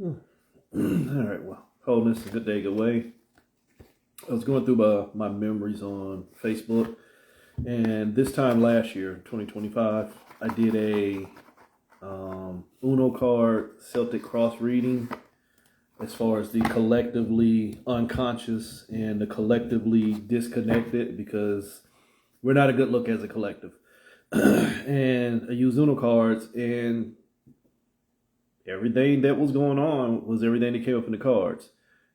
All right, well, holding this a good day, good way. I was going through my memories on Facebook, and this time last year, 2025, I did a Uno card Celtic cross reading as far as the collectively unconscious and the collectively disconnected, because we're not a good look as a collective. And I used Uno cards, and everything that was going on was everything that came up in the cards.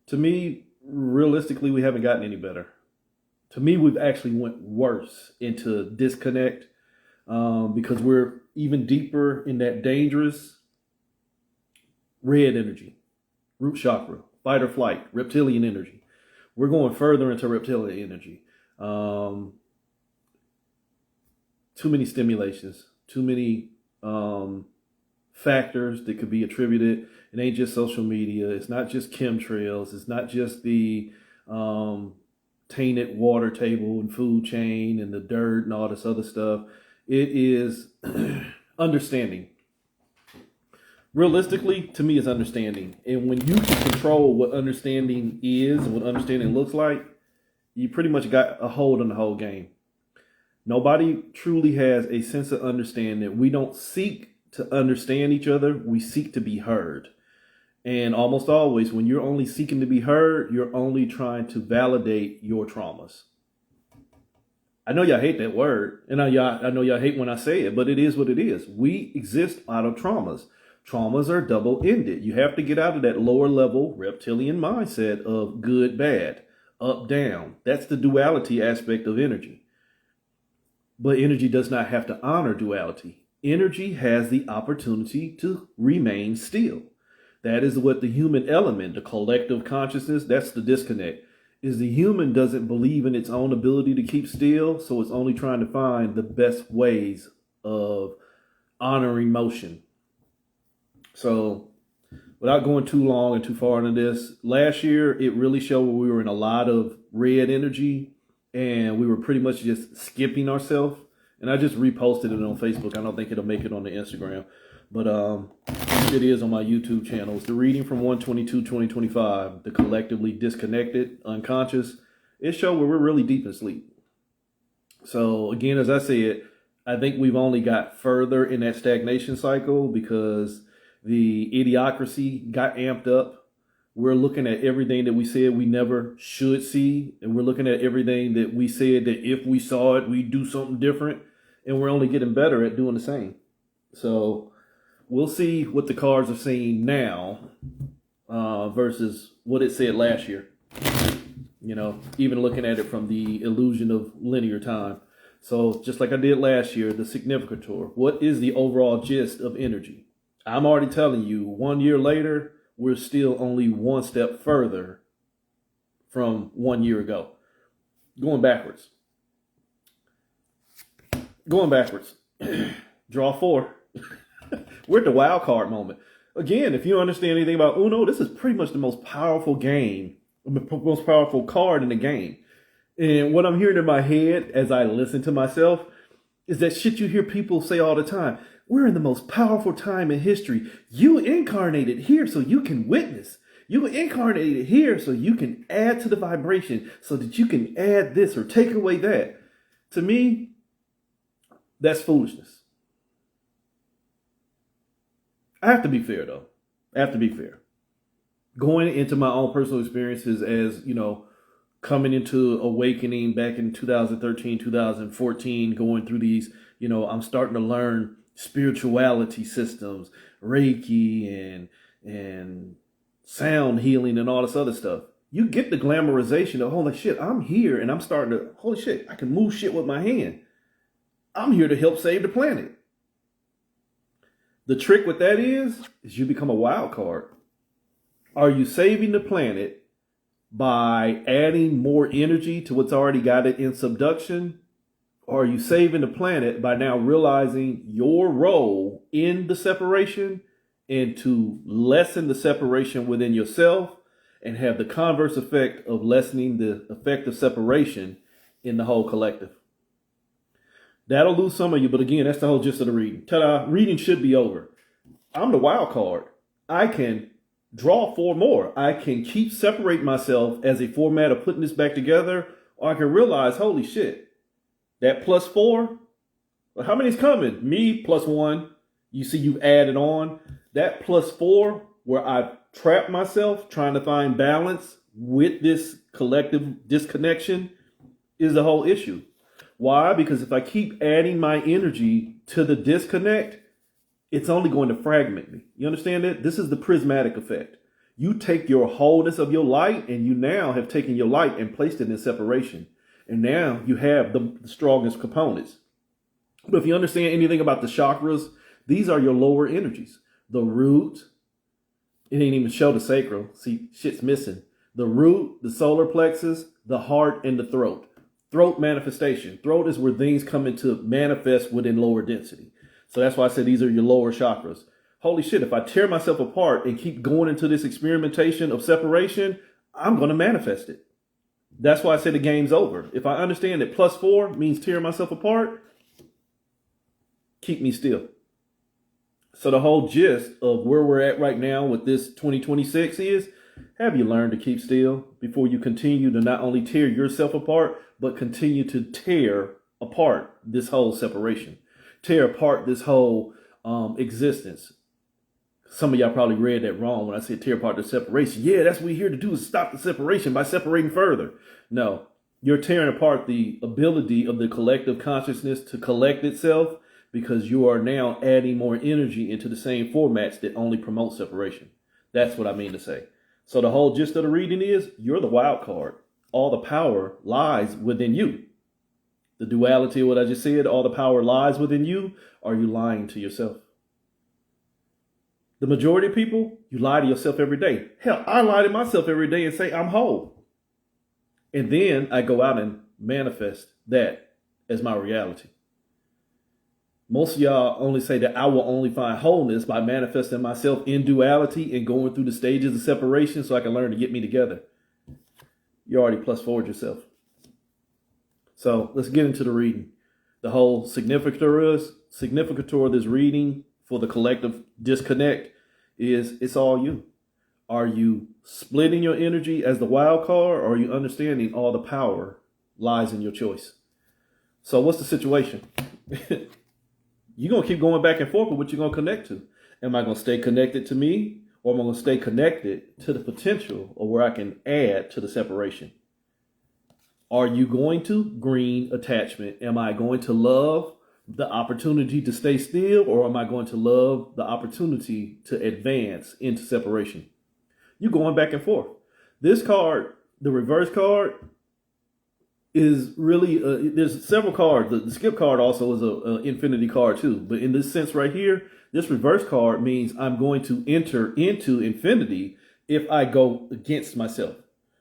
To me, realistically, we haven't gotten any better. To me, we've actually went worse into disconnect, because we're even deeper in that dangerous red energy, root chakra, fight or flight, reptilian energy. We're going further into reptilian energy. Too many stimulations, too many factors that could be attributed. It ain't just social media. It's not just chemtrails. It's not just the tainted water table and food chain and the dirt and all this other stuff. It is understanding. Realistically, to me, it's understanding. And when you can control what understanding is and what understanding looks like, you pretty much got a hold on the whole game. Nobody truly has a sense of understanding. We don't seek to understand each other. We seek to be heard. And almost always, when you're only seeking to be heard, you're only trying to validate your traumas. I know y'all hate that word, and I know y'all hate when I say it, but it is what it is. We exist out of traumas. Traumas are double-ended. You have to get out of that lower level reptilian mindset of good, bad, up, down. That's the duality aspect of energy. But energy does not have to honor duality. Energy has the opportunity to remain still. That is what the human element, the collective consciousness, that's the disconnect, is the human doesn't believe in its own ability to keep still, so it's only trying to find the best ways of honoring motion. So without going too long and too far into this, last year it really showed where we were in a lot of red energy and we were pretty much just skipping ourselves. And I just reposted it on Facebook. I don't think it'll make it on the Instagram, but it is on my YouTube channel. It's the reading from 1/22/2025, the collectively disconnected, unconscious. It showed where we're really deep in sleep. So again, as I said, I think we've only got further in that stagnation cycle because the idiocracy got amped up. We're looking at everything that we said we never should see. And we're looking at everything that we said that if we saw it, we'd do something different. And we're only getting better at doing the same. So we'll see what the cards are saying now versus what it said last year. You know, even looking at it from the illusion of linear time. So just like I did last year, the significator. What is the overall gist of energy? I'm already telling you, 1 year later, we're still only one step further from 1 year ago. Going backwards. Draw 4. We're at the wild card moment. Again, if you understand anything about Uno, this is pretty much the most powerful game, the most powerful card in the game. And what I'm hearing in my head as I listen to myself is that shit you hear people say all the time. We're in the most powerful time in history. You incarnated here so you can witness. You incarnated here so you can add to the vibration, so that you can add this or take away that. To me, that's foolishness. I have to be fair, though. Going into my own personal experiences as, you know, coming into awakening back in 2013, 2014, going through these, you know, I'm starting to learn spirituality systems, Reiki and sound healing and all this other stuff. You get the glamorization of, holy shit, I'm here and I'm starting to, holy shit, I can move shit with my hand. I'm here to help save the planet. The trick with that is you become a wild card. Are you saving the planet by adding more energy to what's already got it in subduction? Or are you saving the planet by now realizing your role in the separation and to lessen the separation within yourself and have the converse effect of lessening the effect of separation in the whole collective? That'll lose some of you, but again, that's the whole gist of the reading. Ta-da, reading should be over. I'm the wild card. I can draw four more. I can keep separating myself as a format of putting this back together, or I can realize, holy shit, that plus four, well, how many's coming? Me plus one. You see, you've added on. That plus four, where I've trapped myself trying to find balance with this collective disconnection, is the whole issue. Why? Because if I keep adding my energy to the disconnect, it's only going to fragment me. You understand that? This is the prismatic effect. You take your wholeness of your light, and you now have taken your light and placed it in separation. And now you have the strongest components. But if you understand anything about the chakras, these are your lower energies. The root, it ain't even show the sacral. See, shit's missing. The root, the solar plexus, the heart, and the throat. Throat manifestation. Throat is where things come into manifest within lower density. So that's why I said these are your lower chakras. Holy shit, if I tear myself apart and keep going into this experimentation of separation, I'm going to manifest it. That's why I say the game's over. If I understand that plus four means tearing myself apart, keep me still. So the whole gist of where we're at right now with this 2026 is, have you learned to keep still before you continue to not only tear yourself apart, but continue to tear apart this whole separation? Tear apart this whole existence. Some of y'all probably read that wrong when I said tear apart the separation. Yeah, that's what we're here to do, is stop the separation by separating further. No, you're tearing apart the ability of the collective consciousness to collect itself, because you are now adding more energy into the same formats that only promote separation. That's what I mean to say. So the whole gist of the reading is, you're the wild card. All the power lies within you. The duality of what I just said, all the power lies within you. Are you lying to yourself? The majority of people, you lie to yourself every day. Hell, I lie to myself every day and say I'm whole. And then I go out and manifest that as my reality. Most of y'all only say that I will only find wholeness by manifesting myself in duality and going through the stages of separation so I can learn to get me together. You already plus forward yourself. So let's get into the reading. The whole significator of this reading for the collective disconnect is, it's all you. Are you splitting your energy as the wild card, or are you understanding all the power lies in your choice? So what's the situation? You're going to keep going back and forth with what you're going to connect to. Am I going to stay connected to me, or am I going to stay connected to the potential of where I can add to the separation? Are you going to green attachment? Am I going to love the opportunity to stay still, or am I going to love the opportunity to advance into separation? You're going back and forth. This card, the reverse card, is really, there's several cards. The skip card also is an infinity card too. But in this sense right here, this reverse card means I'm going to enter into infinity if I go against myself.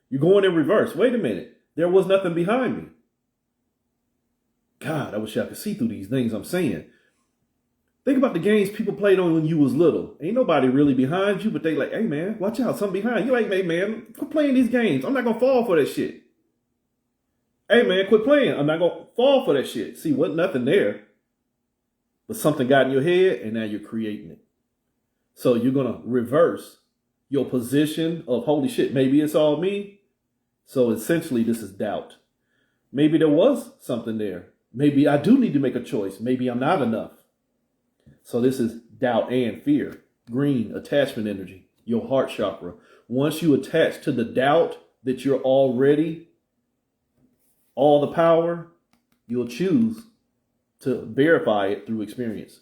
You're going in reverse. Wait a minute. There was nothing behind me. God, I wish I could see through these things I'm saying. Think about the games people played on when you was little. Ain't nobody really behind you, but they like, hey man, watch out, something behind you. Like, hey man, quit playing these games. I'm not going to fall for that shit. Hey man, quit playing. I'm not going to fall for that shit. See, wasn't nothing there, but something got in your head and now you're creating it. So you're going to reverse your position of, holy shit, maybe it's all me. So essentially this is doubt. Maybe there was something there. Maybe I do need to make a choice. Maybe I'm not enough. So this is doubt and fear. Green, attachment energy, your heart chakra. Once you attach to the doubt that you're already all the power, you'll choose to verify it through experience.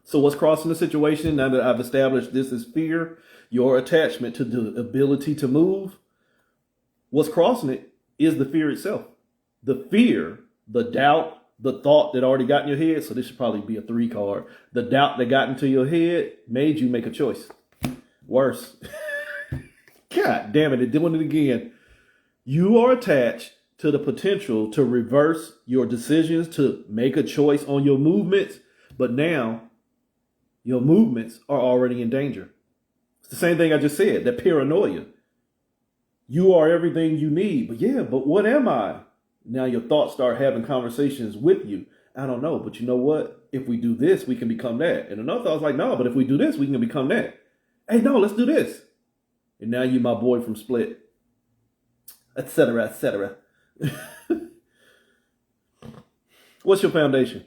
So what's crossing the situation now that I've established this is fear, your attachment to the ability to move? What's crossing it is the fear itself. The fear, the doubt, the thought that already got in your head. So this should probably be a 3 card. The doubt that got into your head made you make a choice. Worse. God damn it, they're doing it again. You are attached to the potential to reverse your decisions, to make a choice on your movements. But now your movements are already in danger. It's the same thing I just said, that paranoia. You are everything you need. But what am I? Now your thoughts start having conversations with you. I don't know, but you know what? If we do this, we can become that. And another thought was like, no, but if we do this, we can become that. Hey, no, let's do this. And now you my boy from Split, etc., etc. What's your foundation?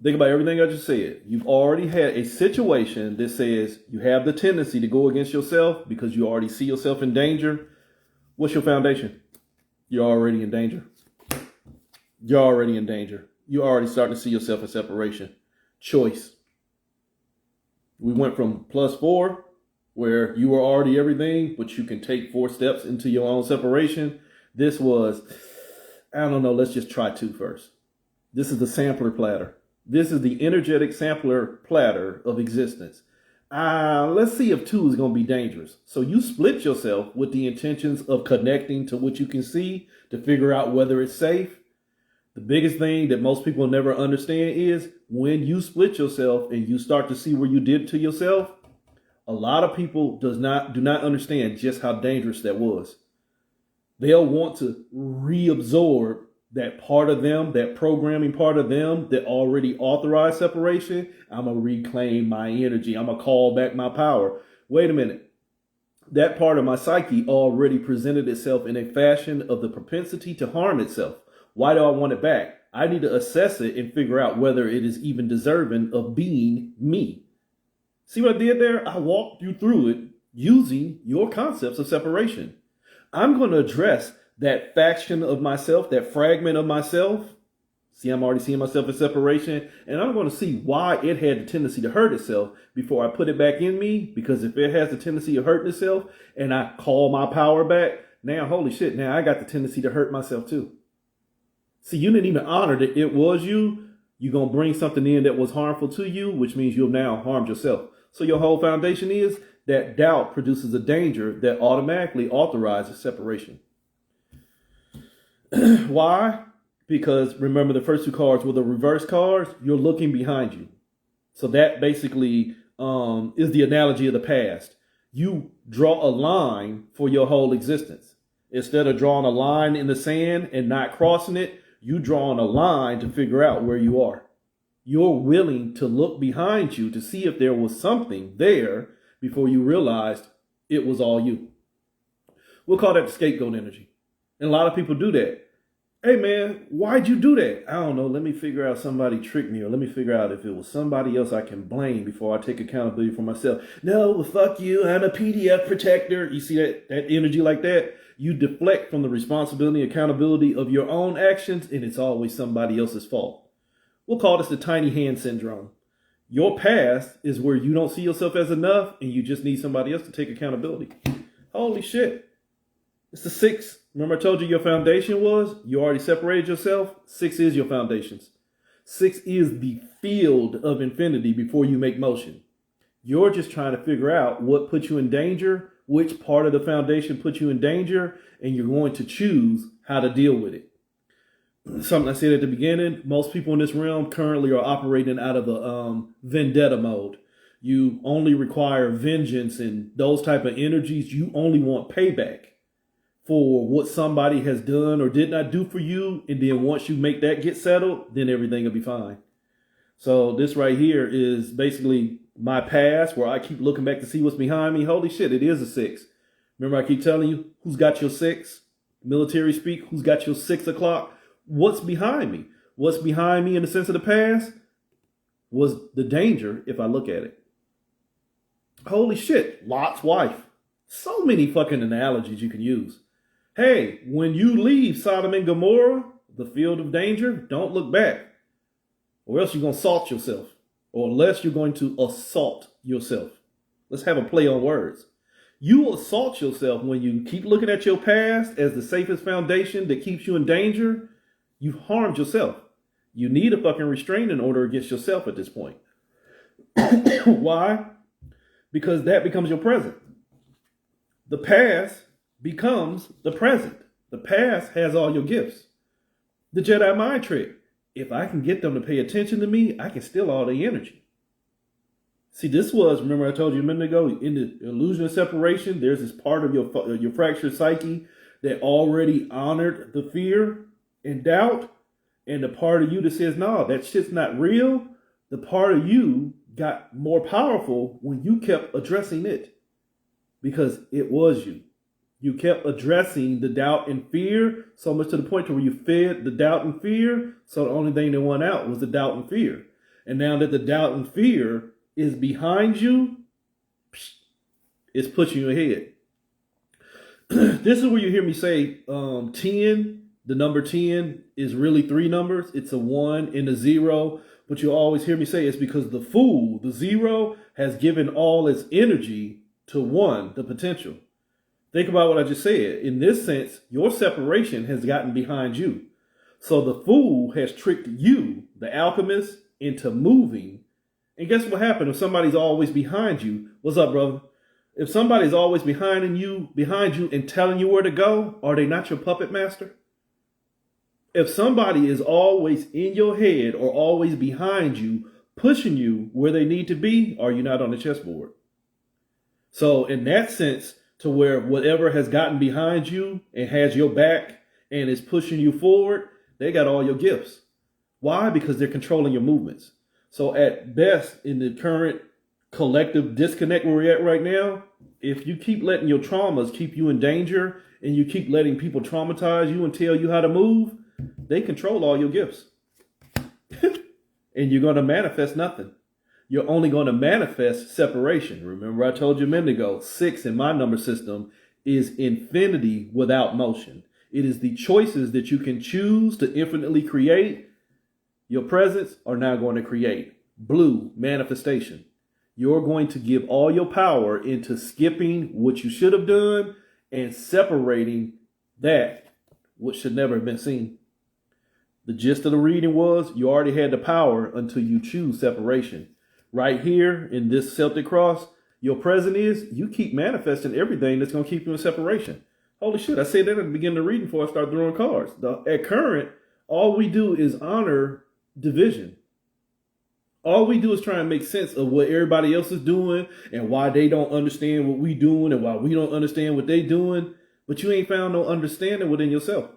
Think about everything I just said. You've already had a situation that says you have the tendency to go against yourself because you already see yourself in danger. What's your foundation? You're already in danger. You're already in danger. You're already starting to see yourself in separation. Choice. We went from +4, where you were already everything, but you can take 4 steps into your own separation. This was, I don't know, let's just try 2 first. This is the sampler platter. This is the energetic sampler platter of existence. Let's see if 2 is going to be dangerous. So you split yourself with the intentions of connecting to what you can see to figure out whether it's safe. The biggest thing that most people never understand is when you split yourself and you start to see where you did to yourself, a lot of people do not understand just how dangerous that was. They'll want to reabsorb that part of them, that programming part of them that already authorized separation. I'm going to reclaim my energy. I'm going to call back my power. Wait a minute. That part of my psyche already presented itself in a fashion of the propensity to harm itself. Why do I want it back? I need to assess it and figure out whether it is even deserving of being me. See what I did there? I walked you through it using your concepts of separation. I'm going to address that faction of myself, that fragment of myself. See, I'm already seeing myself in separation, and I'm going to see why it had the tendency to hurt itself before I put it back in me. Because if it has the tendency of hurting itself and I call my power back, now, holy shit, now I got the tendency to hurt myself too. See, you didn't even honor that it was you. You're going to bring something in that was harmful to you, which means you've now harmed yourself. So your whole foundation is that doubt produces a danger that automatically authorizes separation. Why? Because remember, the first 2 cards were the reverse cards. You're looking behind you. So that basically is the analogy of the past. You draw a line for your whole existence. Instead of drawing a line in the sand and not crossing it, you drawing a line to figure out where you are. You're willing to look behind you to see if there was something there before you realized it was all you. We'll call that the scapegoat energy. And a lot of people do that. Hey man, why'd you do that? I don't know. Let me figure out somebody tricked me, or let me figure out if it was somebody else I can blame before I take accountability for myself. No, well, fuck you. I'm a PDF protector. You see that energy like that? You deflect from the responsibility and accountability of your own actions, and it's always somebody else's fault. We'll call this the tiny hand syndrome. Your past is where you don't see yourself as enough, and you just need somebody else to take accountability. Holy shit. It's the 6. Remember I told you your foundation was? You already separated yourself. 6 is your foundations. 6 is the field of infinity before you make motion. You're just trying to figure out what puts you in danger, which part of the foundation puts you in danger, and you're going to choose how to deal with it. Something I said at the beginning, most people in this realm currently are operating out of a vendetta mode. You only require vengeance and those type of energies. You only want payback for what somebody has done or did not do for you. And then once you make that get settled, then everything will be fine. So this right here is basically my past, where I keep looking back to see what's behind me. Holy shit, it is a 6. Remember I keep telling you, who's got your 6? Military speak, who's got your 6 o'clock? What's behind me? What's behind me in the sense of the past was the danger if I look at it. Holy shit, Lot's wife. So many fucking analogies you can use. Hey, when you leave Sodom and Gomorrah, the field of danger, don't look back. Or else you're going to assault yourself. Or unless you're going to assault yourself. Let's have a play on words. You assault yourself when you keep looking at your past as the safest foundation that keeps you in danger. You've harmed yourself. You need a fucking restraining order against yourself at this point. Why? Because that becomes your present. The past becomes the present. The past has all your gifts. The Jedi mind trick. If I can get them to pay attention to me, I can steal all the energy. See, this was, remember I told you a minute ago, in the illusion of separation, there's this part of your fractured psyche that already honored the fear and doubt. And the part of you that says, no, that shit's not real. The part of you got more powerful when you kept addressing it, because it was you. You kept addressing the doubt and fear, so much to the point to where you fed the doubt and fear, so the only thing that went out was the doubt and fear. And now that the doubt and fear is behind you, it's pushing you ahead. This is where you hear me say 10, the number 10 is really 3 numbers. It's a 1 and a 0. But you always hear me say it's because the fool, the 0, has given all its energy to 1, the potential. Think about what I just said. In this sense, your separation has gotten behind you. So the fool has tricked you, the alchemist, into moving. And guess what happened if somebody's always behind you? What's up, brother? If somebody's always behind you and telling you where to go, are they not your puppet master? If somebody is always in your head or always behind you, pushing you where they need to be, are you not on the chessboard? So in that sense, to where whatever has gotten behind you and has your back and is pushing you forward, they got all your gifts. Why? Because they're controlling your movements. So at best, in the current collective disconnect where we're at right now, if you keep letting your traumas keep you in danger and you keep letting people traumatize you and tell you how to move, they control all your gifts. And you're going to manifest nothing. You're only going to manifest separation. Remember, I told you a minute ago, 6 in my number system is infinity without motion. It is the choices that you can choose to infinitely create. Your presence are now going to create. Blue, manifestation. You're going to give all your power into skipping what you should have done and separating that which should never have been seen. The gist of the reading was you already had the power until you choose separation. Right here in this Celtic cross, your present is you keep manifesting everything that's going to keep you in separation. Holy shit, I said that at the beginning of the reading before I start throwing cards. At current, all we do is honor division. All we do is try and make sense of what everybody else is doing and why they don't understand what we doing and why we don't understand what they doing. But you ain't found no understanding within yourself.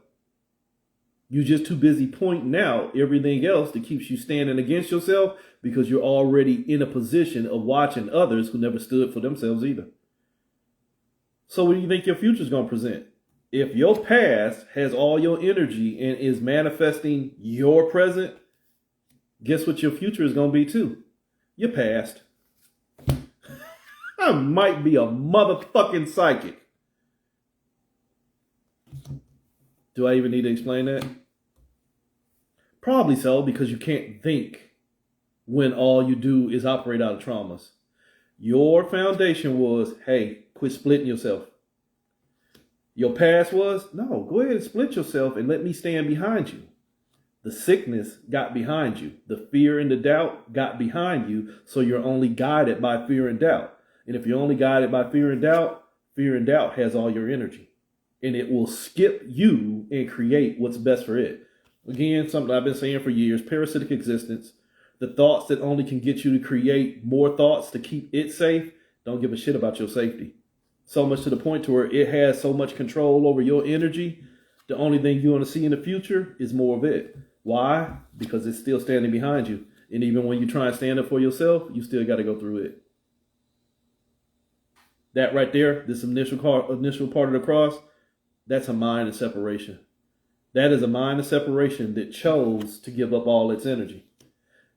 You're just too busy pointing out everything else that keeps you standing against yourself because you're already in a position of watching others who never stood for themselves either. So what do you think your future is going to present? If your past has all your energy and is manifesting your present, guess what your future is going to be too? Your past. I might be a motherfucking psychic. Do I even need to explain that? Probably so, because you can't think when all you do is operate out of traumas. Your foundation was, hey, quit splitting yourself. Your past was, no, go ahead and split yourself and let me stand behind you. The sickness got behind you. The fear and the doubt got behind you. So you're only guided by fear and doubt. And if you're only guided by fear and doubt has all your energy. And it will skip you and create what's best for it. Again, something I've been saying for years, parasitic existence. The thoughts that only can get you to create more thoughts to keep it safe, don't give a shit about your safety. So much to the point to where it has so much control over your energy. The only thing you want to see in the future is more of it. Why? Because it's still standing behind you. And even when you try and stand up for yourself, you still got to go through it. That right there, this initial part of the cross, that's a mind of separation. That is a mind of separation that chose to give up all its energy.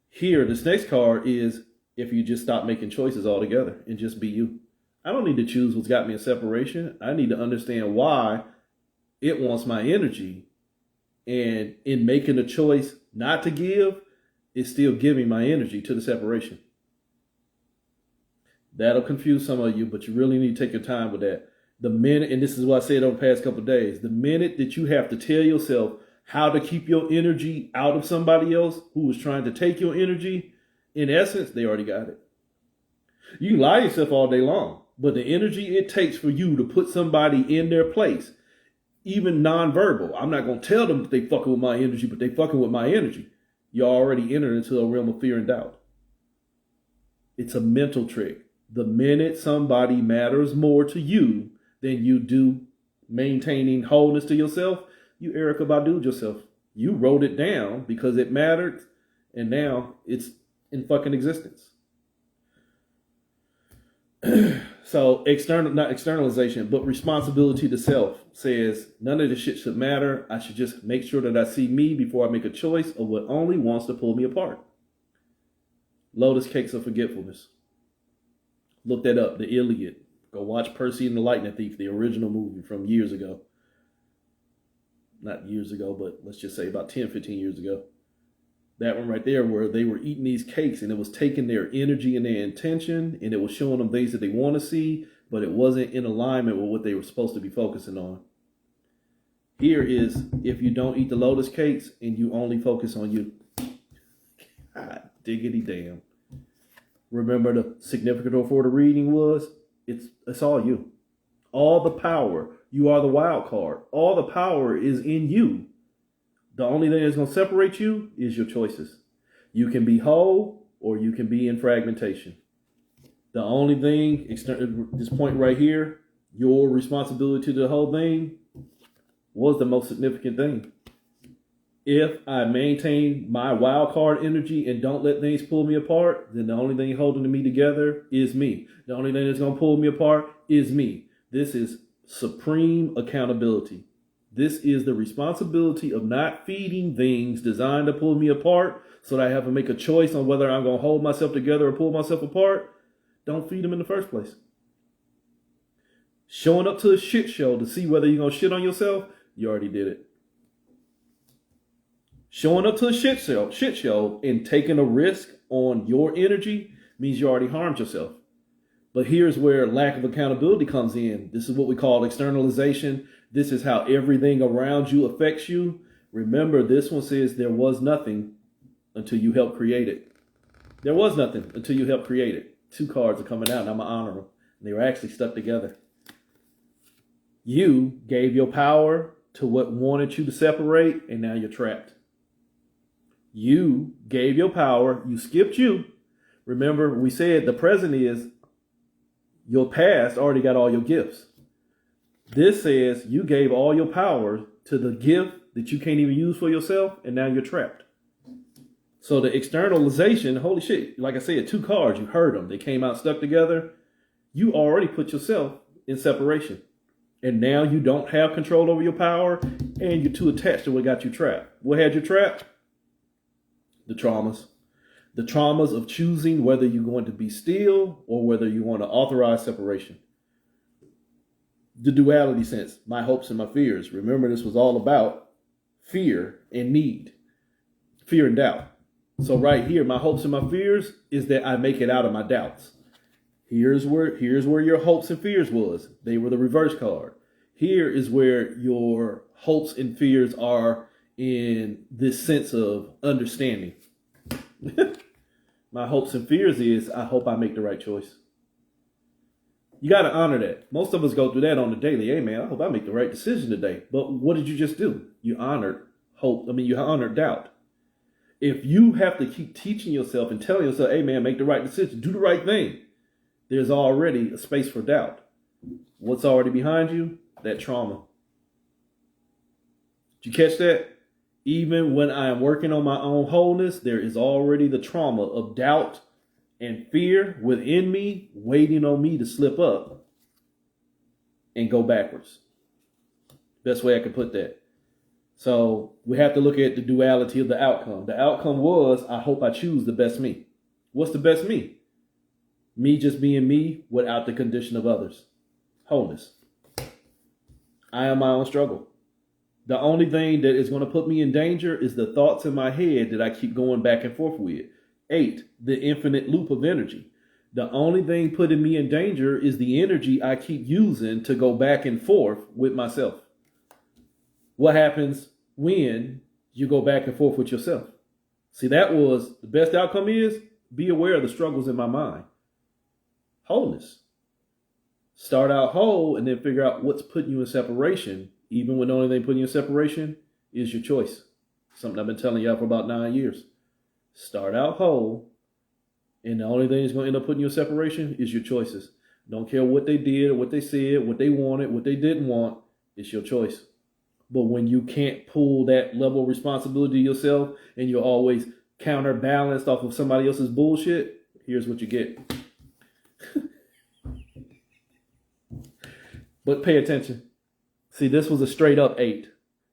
Here, this next card is if you just stop making choices altogether and just be you. I don't need to choose what's got me in separation. I need to understand why it wants my energy. And in making a choice not to give, it's still giving my energy to the separation. That'll confuse some of you, but you really need to take your time with that. The minute, and this is what I said over the past couple of days, the minute that you have to tell yourself how to keep your energy out of somebody else who is trying to take your energy, in essence, they already got it. You can lie to yourself all day long, but the energy it takes for you to put somebody in their place, even nonverbal, I'm not going to tell them that they fucking with my energy, but they fucking with my energy. You already entered into a realm of fear and doubt. It's a mental trick. The minute somebody matters more to you than you do maintaining wholeness to yourself, you Erykah Badu'd yourself. You wrote it down because it mattered, and now it's in fucking existence. So not externalization, but responsibility to self says none of this shit should matter. I should just make sure that I see me before I make a choice of what only wants to pull me apart. Lotus Cakes of Forgetfulness. Look that up. The Iliad. Go watch Percy and the Lightning Thief, the original movie from years ago. Not years ago, but let's just say about 10, 15 years ago. That one right there where they were eating these cakes and it was taking their energy and their intention and it was showing them things that they want to see, but it wasn't in alignment with what they were supposed to be focusing on. Here is if you don't eat the lotus cakes and you only focus on you. God diggity damn. Remember the significant for the reading was, it's all you. All the power. You are the wild card. All the power is in you. The only thing that's going to separate you is your choices. You can be whole or you can be in fragmentation. The only thing, this point right here, your responsibility to the whole thing was the most significant thing. If I maintain my wild card energy and don't let things pull me apart, then the only thing holding me together is me. The only thing that's going to pull me apart is me. This is supreme accountability. This is the responsibility of not feeding things designed to pull me apart so that I have to make a choice on whether I'm going to hold myself together or pull myself apart. Don't feed them in the first place. Showing up to a shit show to see whether you're going to shit on yourself, you already did it. Showing up to a shit show and taking a risk on your energy means you already harmed yourself. But here's where lack of accountability comes in. This is what we call externalization. This is how everything around you affects you. Remember, this one says there was nothing until you helped create it. There was nothing until you helped create it. 2 cards are coming out and I'm going to honor them. They were actually stuck together. You gave your power to what wanted you to separate and now you're trapped. You gave your power. You skipped you. Remember, we said the present is your past already got all your gifts. This says you gave all your power to the gift that you can't even use for yourself, and now you're trapped. So the externalization, holy shit, like I said, 2 cards, you heard them. They came out stuck together. You already put yourself in separation. And now you don't have control over your power, and you're too attached to what got you trapped. What had you trapped? The traumas. The traumas of choosing whether you're going to be still or whether you want to authorize separation. The duality sense, my hopes and my fears. Remember, this was all about fear and need, fear and doubt. So right here, my hopes and my fears is that I make it out of my doubts. Here's where your hopes and fears was. They were the reverse card. Here is where your hopes and fears are in this sense of understanding. My hopes and fears is I hope I make the right choice. You got to honor that. Most of us go through that on the daily. Hey, man, I hope I make the right decision today. But what did you just do? You honored hope. You honored doubt. If you have to keep teaching yourself and telling yourself, hey, man, make the right decision, do the right thing, there's already a space for doubt. What's already behind you? That trauma. Did you catch that? Even when I am working on my own wholeness, there is already the trauma of doubt and fear within me, waiting on me to slip up and go backwards. Best way I can put that. So we have to look at the duality of the outcome. The outcome was, I hope I choose the best me. What's the best me? Me just being me without the condition of others. Wholeness. I am my own struggle. The only thing that is going to put me in danger is the thoughts in my head that I keep going back and forth with. 8, the infinite loop of energy. The only thing putting me in danger is the energy I keep using to go back and forth with myself. What happens when you go back and forth with yourself? See, that was the best outcome is be aware of the struggles in my mind. Wholeness. Start out whole and then figure out what's putting you in separation, even when the only thing putting you in separation is your choice. Something I've been telling you for about 9 years. Start out whole, and the only thing that's going to end up putting you in separation is your choices. Don't care what they did or what they said, what they wanted, what they didn't want. It's your choice. But when you can't pull that level of responsibility yourself and you're always counterbalanced off of somebody else's bullshit, here's what you get. But pay attention. See, this was a straight up 8.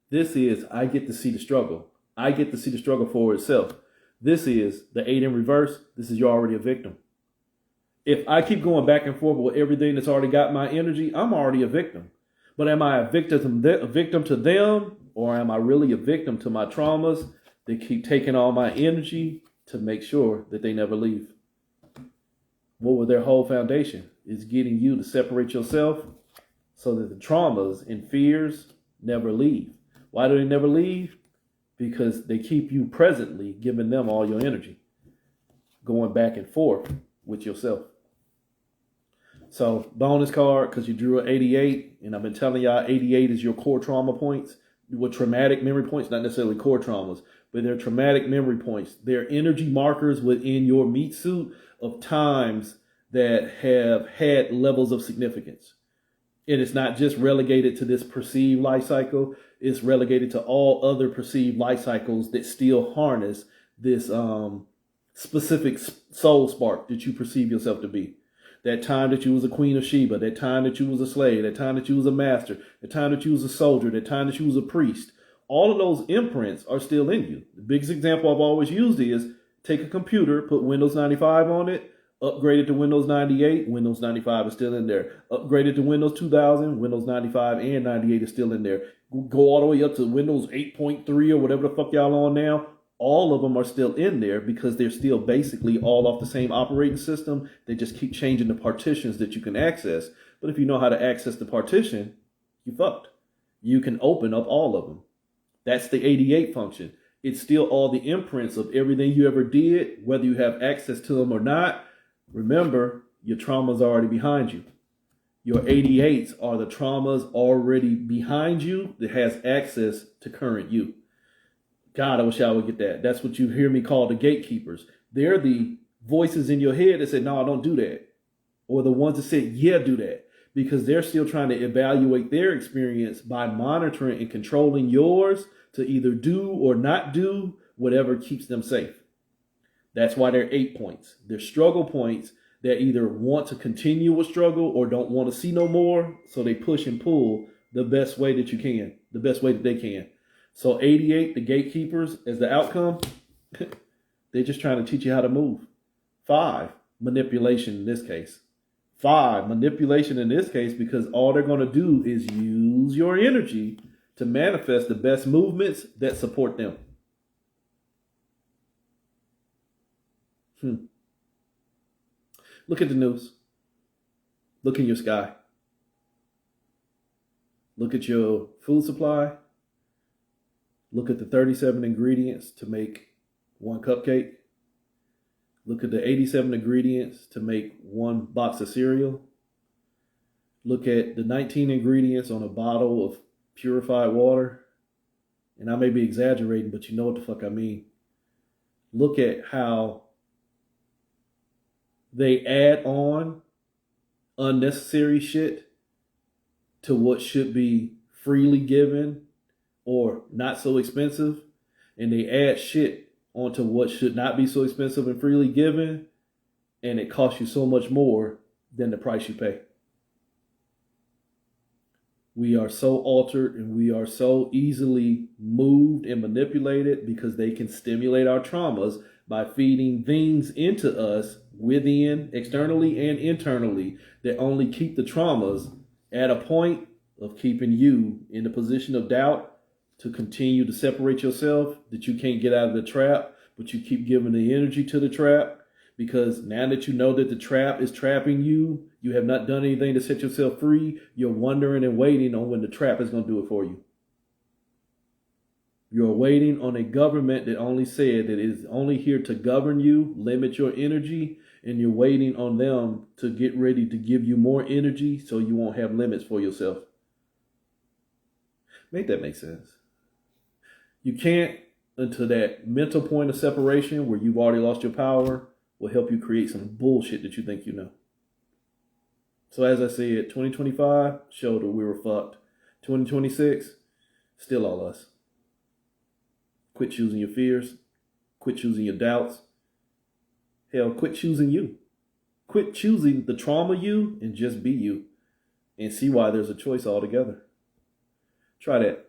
This is, I get to see the struggle. I get to see the struggle for itself. This is the 8 in reverse. This is, you're already a victim. If I keep going back and forth with everything that's already got my energy, I'm already a victim. But am I a victim to them, or am I really a victim to my traumas that keep taking all my energy to make sure that they never leave? What was their whole foundation? Is getting you to separate yourself so that the traumas and fears never leave. Why do they never leave? Because they keep you presently giving them all your energy, going back and forth with yourself. So bonus card, because you drew an 88, and I've been telling y'all 88 is your core trauma points, with traumatic memory points, not necessarily core traumas, but they're traumatic memory points. They're energy markers within your meat suit of times that have had levels of significance. And it's not just relegated to this perceived life cycle, it's relegated to all other perceived life cycles that still harness this specific soul spark that you perceive yourself to be. That time that you was a queen of Sheba, that time that you was a slave, that time that you was a master, the time that you was a soldier, that time that you was a priest. All of those imprints are still in you. The biggest example I've always used is take a computer, put Windows 95 on it, upgrade it to Windows 98, Windows 95 is still in there. Upgrade it to Windows 2000, Windows 95 and 98 is still in there. Go all the way up to Windows 8.3 or whatever the fuck y'all on now. All of them are still in there because they're still basically all off the same operating system. They just keep changing the partitions that you can access. But if you know how to access the partition, you fucked. You can open up all of them. That's the 88 function. It's still all the imprints of everything you ever did, whether you have access to them or not. Remember, your trauma's already behind you. Your 88s are the traumas already behind you that has access to current you. God, I wish I would get that. That's what you hear me call the gatekeepers. They're the voices in your head that say, no, don't do that. Or the ones that say, yeah, do that. Because they're still trying to evaluate their experience by monitoring and controlling yours to either do or not do whatever keeps them safe. That's why they're 8 points. They're struggle points that either want to continue a struggle or don't want to see no more. So they push and pull the best way that you can, the best way that they can. So 88, the gatekeepers, as the outcome, they're just trying to teach you how to move. 5, manipulation in this case. 5, manipulation in this case, because all they're going to do is use your energy to manifest the best movements that support them. Look at the news. Look in your sky. Look at your food supply. Look at the 37 ingredients to make one cupcake. Look at the 87 ingredients to make one box of cereal. Look at the 19 ingredients on a bottle of purified water. And I may be exaggerating, but you know what the fuck I mean. Look at how they add on unnecessary shit to what should be freely given or not so expensive, and they add shit onto what should not be so expensive and freely given, and it costs you so much more than the price you pay. We are so altered and we are so easily moved and manipulated because they can stimulate our traumas by feeding things into us within, externally and internally, that only keep the traumas at a point of keeping you in a position of doubt to continue to separate yourself, that you can't get out of the trap, but you keep giving the energy to the trap, because now that you know that the trap is trapping you, you have not done anything to set yourself free, you're wondering and waiting on when the trap is going to do it for you. You're waiting on a government that only said that it is only here to govern you, limit your energy, and you're waiting on them to get ready to give you more energy so you won't have limits for yourself. Make that make sense. You can't until that mental point of separation where you've already lost your power will help you create some bullshit that you think you know. So as I said, 2025 showed that we were fucked. 2026, still all us. Quit choosing your fears. Quit choosing your doubts. Hell, quit choosing you. Quit choosing the trauma you and just be you. and see why there's a choice altogether. Try that.